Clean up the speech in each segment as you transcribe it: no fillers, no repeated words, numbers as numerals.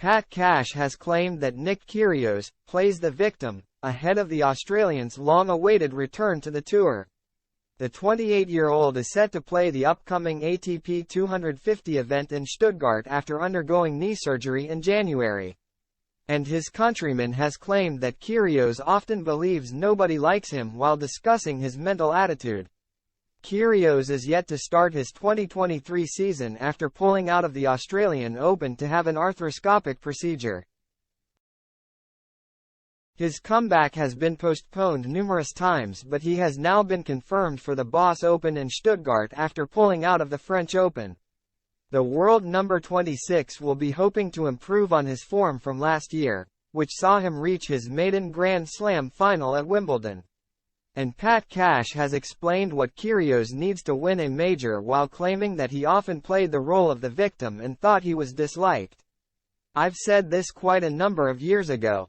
Pat Cash has claimed that Nick Kyrgios plays the victim, ahead of the Australian's long-awaited return to the tour. The 28-year-old is set to play the upcoming ATP 250 event in Stuttgart after undergoing knee surgery in January. And his countryman has claimed that Kyrgios often believes nobody likes him while discussing his mental attitude. Kyrgios is yet to start his 2023 season after pulling out of the Australian Open to have an arthroscopic procedure. His comeback has been postponed numerous times, but he has now been confirmed for the Boss Open in Stuttgart after pulling out of the French Open. The world number 26 will be hoping to improve on his form from last year, which saw him reach his maiden Grand Slam final at Wimbledon. And Pat Cash has explained what Kyrgios needs to win a major while claiming that he often played the role of the victim and thought he was disliked. "I've said this quite a number of years ago.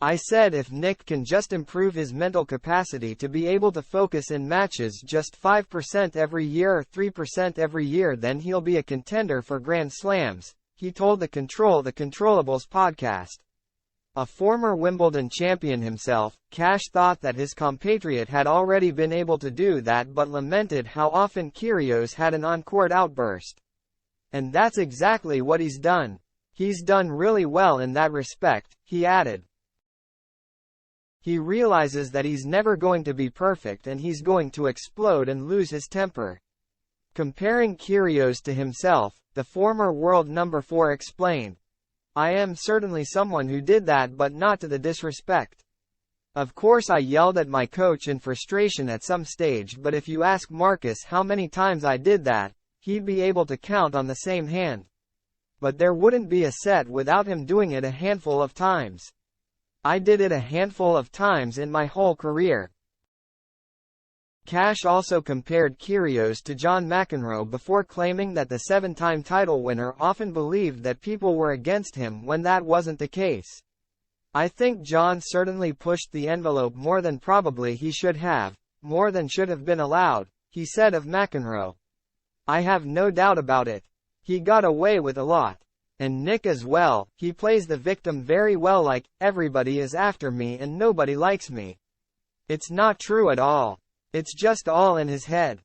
I said if Nick can just improve his mental capacity to be able to focus in matches just 5% every year or 3% every year, then he'll be a contender for Grand Slams," he told the Control the Controllables podcast. A former Wimbledon champion himself, Cash thought that his compatriot had already been able to do that but lamented how often Kyrgios had an on-court outburst. "And that's exactly what he's done. He's done really well in that respect," he added. He realizes that he's never going to be perfect and he's going to explode and lose his temper. Comparing Kyrgios to himself, the former world number 4 explained, "I am certainly someone who did that, but not to the disrespect. Of course I yelled at my coach in frustration at some stage, but if you ask Marcus how many times I did that, he'd be able to count on the same hand. But there wouldn't be a set without him doing it a handful of times. I did it a handful of times in my whole career." Cash also compared Kyrgios to John McEnroe before claiming that the 7-time title winner often believed that people were against him when that wasn't the case. "I think John certainly pushed the envelope more than probably he should have, more than should have been allowed," he said of McEnroe. "I have no doubt about it. He got away with a lot. And Nick as well, he plays the victim very well, like, everybody is after me and nobody likes me. It's not true at all. It's just all in his head."